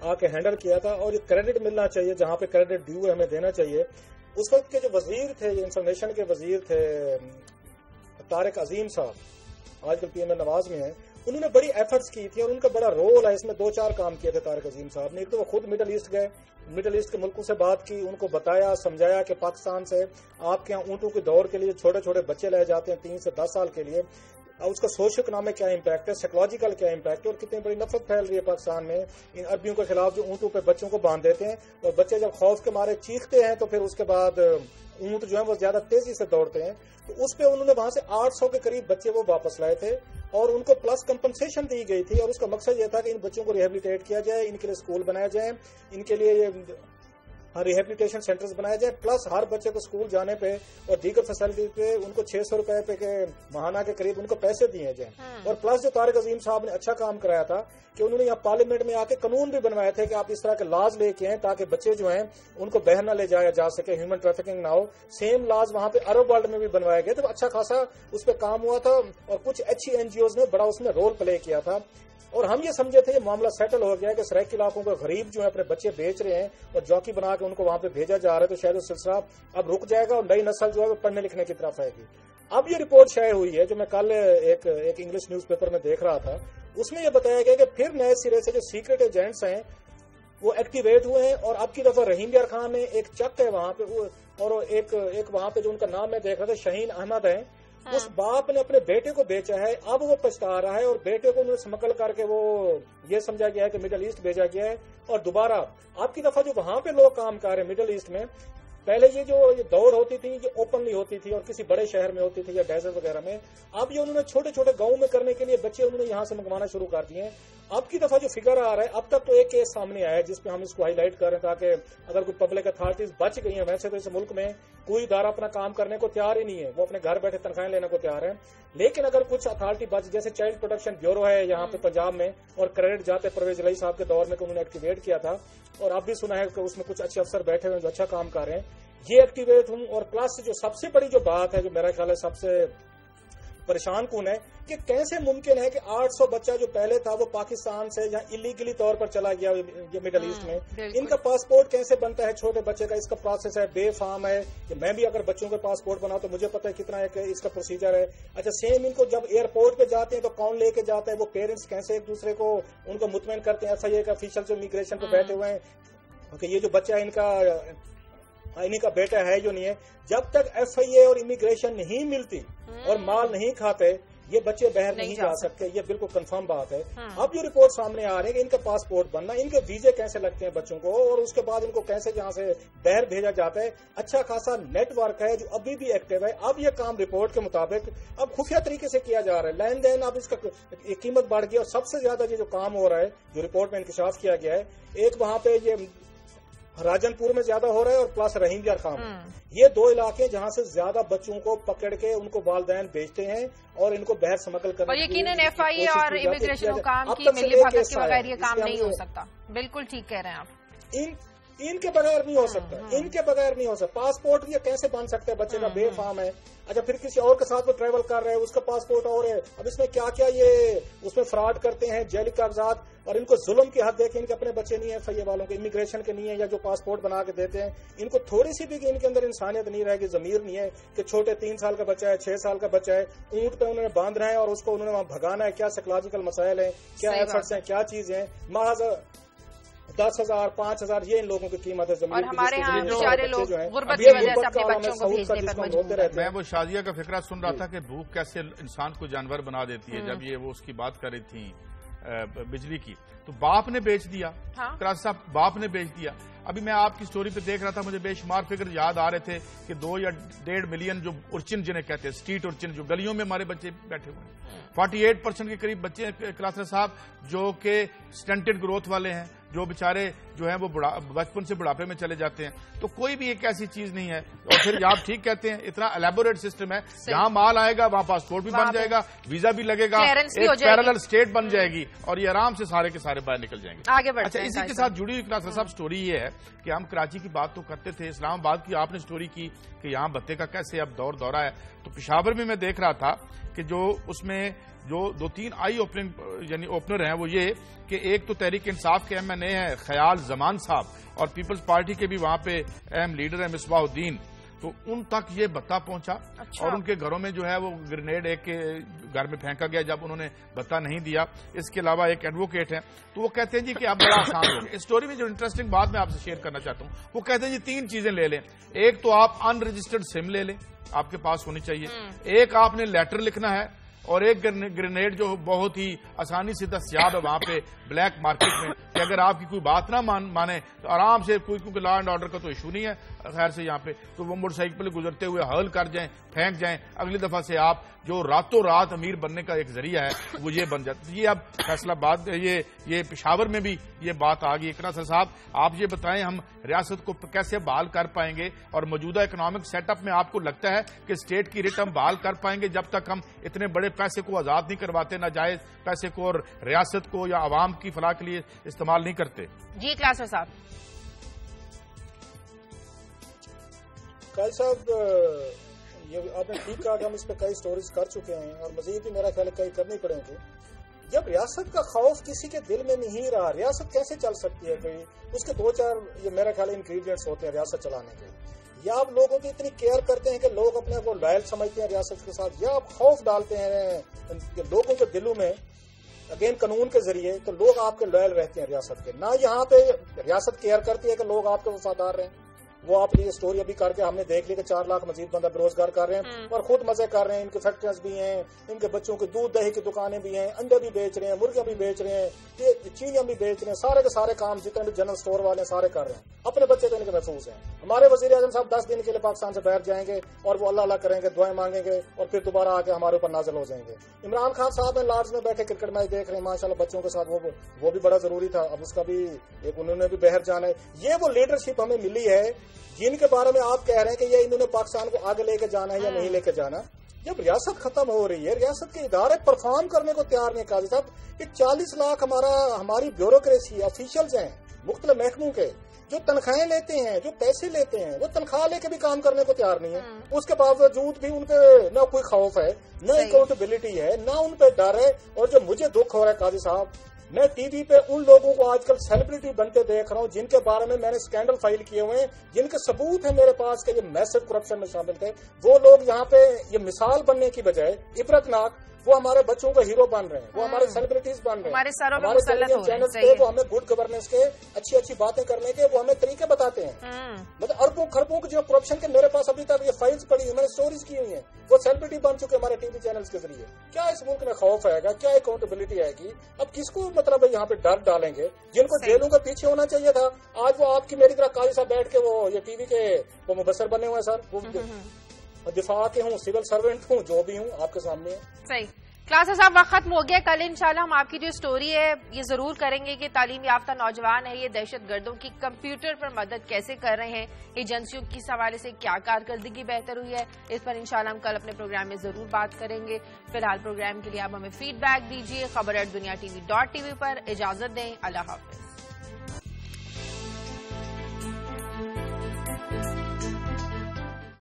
آ کے ہینڈل کیا تھا اور یہ کریڈٹ ملنا چاہیے جہاں پہ کریڈٹ ڈیو ہے ہمیں دینا چاہیے. اس وقت کے جو وزیر تھے، یہ انفارمیشن کے وزیر تھے طارق عظیم صاحب، آج کل پی ایم اے نواز میں ہیں، انہوں نے بڑی ایفرٹس کی تھی اور ان کا بڑا رول ہے اس میں. 2-4 کام کیے تھے طارق عظیم صاحب نے. ایک تو وہ خود مڈل ایسٹ گئے، مڈل ایسٹ کے ملکوں سے بات کی، ان کو بتایا سمجھایا کہ پاکستان سے آپ کے یہاں اونٹوں کے دور کے لیے چھوٹے چھوٹے بچے لائے جاتے ہیں 3 سے 10 سال کے لیے، اس کا سوشل اکنامک کیا امپیکٹ ہے، سائیکولوجیکل کیا امپیکٹ ہے، اور کتنی بڑی نفرت پھیل رہی ہے پاکستان میں ان عربیوں کے خلاف جو اونٹوں پہ بچوں کو باندھ دیتے ہیں، اور بچے جب خوف کے مارے چیختے ہیں تو پھر اس کے بعد اونٹ جو ہیں وہ زیادہ تیزی سے دوڑتے ہیں. تو اس پہ انہوں نے وہاں سے 800 کے قریب بچے وہ واپس لائے تھے اور ان کو پلس کمپنسیشن دی گئی تھی، اور اس کا مقصد یہ تھا کہ ان بچوں کو ریہیبلیٹیٹ کیا جائے، ان کے لیے اسکول بنایا جائے، ان کے لیے یہ ریہیبلیٹیشن سینٹرز بنائے جائیں، پلس ہر بچے کو اسکول جانے پہ اور دیگر فیسلٹی پہ ان کو 600 روپے پہ کے ماہانہ کے قریب ان کو پیسے دیے جائیں. اور پلس جو طارق عظیم صاحب نے اچھا کام کرایا تھا کہ انہوں نے یہاں پارلیمنٹ میں آ کے قانون بھی بنوائے تھے کہ آپ اس طرح کے لاز لے کے آئیں تاکہ بچے جو ہیں ان کو باہر نہ لے جایا جا سکے، ہیومن ٹریفکنگ نہ ہو. سیم لاز وہاں پہ عرب ورلڈ میں بھی بنوائے گئے، تو اچھا خاصا اس پہ کام ہوا تھا اور کچھ اچھی NGOs نے بڑا اس میں رول پلے کیا تھا. اور ہم یہ سمجھے تھے یہ معاملہ سیٹل ہو گیا کہ سرائیکی علاقوں کے غریب جو ہیں اپنے بچے بیچ رہے ہیں اور جوکی بنا کے ان کو وہاں پہ بھیجا جا رہا ہے، تو شاید وہ سلسلہ اب رک جائے گا اور نئی نسل جو ہے وہ پڑھنے لکھنے کی طرف آئے گی. اب یہ رپورٹ شائع ہوئی ہے جو میں کل ایک انگلش نیوز پیپر میں دیکھ رہا تھا، اس میں یہ بتایا گیا کہ پھر نئے سرے سے جو سیکرٹ ایجنٹس ہیں وہ ایکٹیویٹ ہوئے ہیں. اور اب کی دفعہ رحیم یار خان میں ایک چک ہے وہاں پہ، اور ایک وہاں پہ جو ان کا نام میں دیکھ رہا تھا شہین احمد ہے، اس باپ نے اپنے بیٹے کو بیچا ہے، اب وہ پچھتا رہا ہے اور بیٹے کو انہوں نے سمگل کر کے وہ یہ سمجھا گیا ہے کہ مڈل ایسٹ بھیجا گیا ہے. اور دوبارہ اب کی دفعہ جو وہاں پہ لوگ کام کر رہے ہیں مڈل ایسٹ میں، پہلے یہ جو دوڑ ہوتی تھی یہ اوپنلی ہوتی تھی اور کسی بڑے شہر میں ہوتی تھی یا ڈیزرٹ وغیرہ میں، اب یہ انہوں نے چھوٹے چھوٹے گاؤں میں کرنے کے لیے بچے انہوں نے یہاں سے منگوانا شروع کر دیے ہیں. اب کی دفعہ جو فگر آ رہا ہے، اب تک تو ایک کیس سامنے آیا ہے جس پہ ہم اس کو ہائی لائٹ کر رہے ہیں تاکہ اگر کوئی پبلک اتھارٹیز بچ گئی ہیں، ویسے تو اس ملک میں کوئی ادارہ اپنا کام کرنے کو تیار ہی نہیں ہے، وہ اپنے گھر بیٹھے تنخواہیں لینے کو تیار ہیں، لیکن اگر کچھ اتھارٹی بچ، جیسے چائلڈ پروٹیکشن بیورو ہے یہاں پہ پنجاب میں، اور کریڈٹ جاتے پرویز الہی صاحب کے دور میں کہ انہوں نے ایکٹیویٹ کیا تھا، اور اب بھی سنا ہے کہ اس میں کچھ اچھے افسر بیٹھے ہوئے جو اچھا کام کر رہے ہیں، یہ ایکٹیویٹ ہوں. اور پلس جو سب سے بڑی جو بات ہے جو میرا خیال ہے سب سے پریشان کن ہے کہ کیسے ممکن ہے کہ 800 بچہ جو پہلے تھا وہ پاکستان سے یا الیگلی طور پر چلا گیا یہ مڈل ایسٹ میں، ان کا پاسپورٹ کیسے بنتا ہے چھوٹے بچے کا، اس کا پروسیس ہے بے فارم ہے کہ میں بھی اگر بچوں کا پاسپورٹ بناؤں تو مجھے پتہ ہے کتنا ہے کہ اس کا پروسیجر ہے. اچھا سیم ان کو جب ایئرپورٹ پہ جاتے ہیں تو کون لے کے جاتا ہے، وہ پیرنٹس کیسے ایک دوسرے کو ان کو مطمئن کرتے ہیں، FIA کے افیشل جو امیگریشن پہ بیٹھے ہوئے ہیں کہ یہ جو بچہ ہے ان کا انہیں کا بیٹا ہے جو نہیں ہے. جب تک FIA اور امیگریشن نہیں ملتی اور مال نہیں کھاتے یہ بچے باہر نہیں جا سکتے. یہ بالکل کنفرم بات ہے. اب جو رپورٹ سامنے آ رہے ہیں کہ ان کا پاسپورٹ بننا, ان کے ویزے کیسے لگتے ہیں بچوں کو, اور اس کے بعد ان کو کیسے جہاں سے باہر بھیجا جاتا ہے. اچھا خاصا نیٹ ورک ہے جو ابھی بھی ایکٹیو ہے. اب یہ کام رپورٹ کے مطابق اب خفیہ طریقے سے کیا جا رہا ہے. لین دین اب اس کا قیمت بڑھ گئی, اور سب سے زیادہ یہ جو کام ہو رہا ہے جو رپورٹ میں انکشاف کیا گیا ہے, ایک وہاں پہ یہ راجن پور میں زیادہ ہو رہا ہے اور پلس رحیم یار خان. یہ 2 علاقے جہاں سے زیادہ بچوں کو پکڑ کے ان کو والدین بیچتے ہیں اور ان کو باہر سمگل کرنے اور یقیناً FIA اور امیگریشن حکام کی ملی بھگت کے بغیر یہ کام نہیں ہو سکتا. بالکل ٹھیک کہہ رہے ہیں آپ. ان کے بغیر نہیں ہو سکتا, ان کے بغیر نہیں ہو سکتا. پاسپورٹ یہ کیسے بن سکتا ہے بچے کا بے فام ہے. اچھا پھر کسی اور کے ساتھ وہ ٹریول کر رہے ہیں, اس کا پاسپورٹ اور ہے. اب اس میں کیا کیا یہ اس میں فراڈ کرتے ہیں, جعلی کاغذات, اور ان کو ظلم کی حد دیکھیں. ان کے اپنے بچے نہیں ہیں FIA والوں کے, امیگریشن کے نہیں ہے, یا جو پاسپورٹ بنا کے دیتے ہیں ان کو تھوڑی سی بھی ان کے اندر انسانیت نہیں رہے گی, ضمیر نہیں ہے کہ چھوٹے 3 سال کا بچہ ہے, 6 سال کا بچہ ہے, اونٹ پہ انہوں نے باندھنا ہے اور اس کو انہوں نے وہاں بھگانا ہے. کیا سائیکولوجیکل مسائل ہیں, کیا ایفرٹس ہیں, کیا چیزیں ہیں. محض 10,000 5,000 یہ ان لوگوں کی قیمت ہے. اور ہمارے یہاں بیچارے لوگ غربت کی وجہ سے اپنے بچوں کو بھیجنے پر مجبور ہیں. میں وہ شازیہ کا فقرہ سن رہا تھا کہ بھوک کیسے انسان کو جانور بنا دیتی ہے. جب یہ وہ اس کی بات کر رہی تھی بجلی کی, تو باپ نے بیچ دیا, کراچی صاحب باپ نے بیچ دیا. ابھی میں آپ کی سٹوری پہ دیکھ رہا تھا, مجھے بے شمار فکر یاد آ رہے تھے کہ 2 یا 1.5 ملین جو ارچن جنہیں کہتے ہیں, اسٹریٹ ارچن, جو گلیوں میں ہمارے بچے بیٹھے ہوئے ہیں. 48% کے قریب بچے کلاس صاحب جو کہ سٹنٹڈ گروتھ والے ہیں, جو بیچارے جو ہیں وہ بچپن سے بڑھاپے میں چلے جاتے ہیں. تو کوئی بھی ایک ایسی چیز نہیں ہے. اور پھر آپ ٹھیک کہتے ہیں, اتنا الیبوریٹ سسٹم ہے, جہاں مال آئے گا وہاں پاسپورٹ بھی بن جائے گا, ویزا بھی لگے گا, ایک پیرالل اسٹیٹ بن جائے گی, اور یہ آرام سے سارے کے سارے باہر نکل جائیں گے. اچھا اسی کے ساتھ جڑی ہوئی کلاس صاحب سٹوری یہ ہے کہ ہم کراچی کی بات تو کرتے تھے, اسلام آباد کی آپ نے سٹوری کی کہ یہاں بتے کا کیسے اب دورہ ہے. تو پشاور میں دیکھ رہا تھا کہ جو اس میں جو 2-3 آئی اوپننگ یعنی اوپنر ہیں وہ یہ کہ ایک تو تحریک انصاف کے MNA ہیں خیال زمان صاحب, اور پیپلز پارٹی کے بھی وہاں پہ اہم لیڈر ہیں مصباح الدین. تو ان تک یہ بتا پہنچا اور ان کے گھروں میں جو ہے وہ گرینیڈ ایک کے گھر میں پھینکا گیا جب انہوں نے بتا نہیں دیا. اس کے علاوہ ایک ایڈوکیٹ ہیں, تو وہ کہتے ہیں جی کہ اب بڑا آسان ہو گیا. اس سٹوری میں جو انٹرسٹنگ بات میں آپ سے شیئر کرنا چاہتا ہوں, وہ کہتے ہیں جی 3 چیزیں لے لیں. ایک تو آپ ان رجسٹرڈ سم لے لیں, آپ کے پاس ہونی چاہیے. ایک آپ نے لیٹر لکھنا ہے, اور ایک گرینیڈ جو بہت ہی آسانی سے دستیاب ہے وہاں پہ بلیک مارکیٹ میں, کہ اگر آپ کی کوئی بات نہ مانے تو آرام سے کوئی, کیونکہ لا اینڈ آرڈر کا تو ایشو نہیں ہے خیر سے یہاں پہ, تو وہ موٹر سائیکل پہ گزرتے ہوئے ہرل کر جائیں, پھینک جائیں. اگلی دفعہ سے آپ جو راتوں رات امیر بننے کا ایک ذریعہ ہے وہ یہ بن جاتا ہے. یہ اب فیصلہ باد یہ پشاور میں بھی یہ بات آ گئی. اقرا صاحب آپ یہ بتائیں ہم ریاست کو کیسے بحال کر پائیں گے, اور موجودہ اکنامک سیٹ اپ میں آپ کو لگتا ہے کہ اسٹیٹ کی ریٹ ہم بحال کر پائیں گے جب تک ہم اتنے بڑے پیسے کو آزاد نہیں کرواتے, ناجائز پیسے کو, اور ریاست کو یا عوام کی فلاح کے لیے استعمال نہیں کرتے؟ جی کلاسر صاحب. قائد صاحب یہ آپ نے ٹھیک کہا کہ ہم اس پہ کئی سٹوریز کر چکے ہیں, اور مزید بھی میرا خیال ہے کئی کرنی پڑیں گے. جب ریاست کا خوف کسی کے دل میں نہیں رہا, ریاست کیسے چل سکتی ہے؟ کوئی اس کے 2-4 یہ میرا خیال انگریڈینٹس ہوتے ہیں ریاست چلانے کے. یا آپ لوگوں کی اتنی کیئر کرتے ہیں کہ لوگ اپنے کو لائل سمجھتے ہیں ریاست کے ساتھ, یا آپ خوف ڈالتے ہیں لوگوں کے دلوں میں اگین قانون کے ذریعے, تو لوگ آپ کے لائل رہتے ہیں ریاست کے. نہ یہاں پہ ریاست کیئر کرتی ہے کہ لوگ آپ کے وفادار رہیں. وہ آپ یہ اسٹوری ابھی کر کے ہم نے دیکھ لی کہ 4 لاکھ مزید بندہ بے روزگار کر رہے ہیں اور خود مزے کر رہے ہیں. ان کی فیکٹریز بھی ہیں, ان کے بچوں کی دودھ دہی کی دکانیں بھی ہیں, انڈے بھی بیچ رہے ہیں, مرغیاں بھی بیچ رہے ہیں, چینیاں بھی بیچ رہے ہیں. سارے کے سارے کام جتنے بھی جنرل سٹور والے ہیں سارے کر رہے ہیں. اپنے بچے تو ان کے محفوظ ہیں. ہمارے وزیر اعظم صاحب 10 دن کے لیے پاکستان سے باہر جائیں گے اور وہ اللہ کریں گے, دعائیں مانگیں گے, اور پھر دوبارہ آ کے ہمارے اوپر نازل ہو جائیں گے. عمران خان صاحب ہیں لارڈز میں بیٹھے کرکٹ میچ دیکھ رہے ہیں ماشاءاللہ بچوں کے ساتھ, وہ بھی بڑا ضروری تھا. اب اس کا بھی ایک انہوں نے بھی باہر جانا ہے. یہ وہ لیڈرشپ ہمیں ملی ہے جن کے بارے میں آپ کہہ رہے ہیں کہ یہ انہوں نے پاکستان کو آگے لے کے جانا ہے یا نہیں لے کے جانا. جب ریاست ختم ہو رہی ہے, ریاست کے ادارے پرفارم کرنے کو تیار نہیں. قاضی صاحب کہ 40 لاکھ ہماری بیوروکریسی آفیشلز ہیں مختلف محکموں کے, جو تنخواہیں لیتے ہیں, جو پیسے لیتے ہیں, وہ تنخواہ لے کے بھی کام کرنے کو تیار نہیں ہے. اس کے باوجود بھی ان پہ نہ کوئی خوف ہے, نہ اکاؤنٹیبلٹی ہے, نہ ان پہ ڈر ہے. اور جو مجھے دکھ ہو رہا ہے قاضی صاحب, میں ٹی وی پہ ان لوگوں کو آج کل سیلیبریٹی بنتے دیکھ رہا ہوں جن کے بارے میں نے اسکینڈل فائل کیے ہوئے ہیں, جن کے ثبوت ہیں میرے پاس کہ یہ میسو کرپشن میں شامل تھے. وہ لوگ یہاں پہ یہ مثال بننے کی بجائے عبرتناک وہ ہمارے بچوں کا ہیرو بن رہے ہیں، وہ ہمارے سیلیبریٹیز بن رہے ہیں، ہمارے سروں میں ہمارے مسلط ہو رہے ہیں، چینلز پہ وہ ہمیں گڈ گورننس کے اچھی اچھی باتیں کرنے کے وہ ہمیں طریقے بتاتے ہیں. مطلب اربوں خربوں کی جو کرپشن کے میرے پاس ابھی تک یہ فائلز پڑی ہیں، میں نے اسٹوریز کی ہوئی ہیں، وہ سیلیبریٹی بن چکے ہمارے ٹی وی چینلز کے ذریعے. کیا اس ملک میں خوف آئے گا؟ کیا اکاؤنٹیبلٹی آئے گی؟ اب کس کو مطلب یہاں پہ ڈر ڈالیں گے؟ جن کو جیلوں کے پیچھے ہونا چاہیے تھا آج وہ آپ کی میری طرح قاضی صاحب بیٹھ کے وہ یہ ٹی وی کے وہ مبصر بنے ہوئے ہیں. سر وہ دفاع کے ہوں، سول سروینٹ ہوں، جو بھی ہوں آپ کے سامنے ہے. صحیح. کلاسر صاحح وقت ختم ہو گیا. کل انشاءاللہ ہم آپ کی جو سٹوری ہے یہ ضرور کریں گے کہ تعلیم یافتہ نوجوان ہے یہ دہشت گردوں کی کمپیوٹر پر مدد کیسے کر رہے ہیں، ایجنسیوں کی حوالے سے کیا کارکردگی بہتر ہوئی ہے. اس پر انشاءاللہ ہم کل اپنے پروگرام میں ضرور بات کریں گے. فی الحال پروگرام کے لیے آپ ہمیں فیڈ بیک دیجیے. خبر@دنیا TV.tv پر اجازت دیں. اللہ حافظ.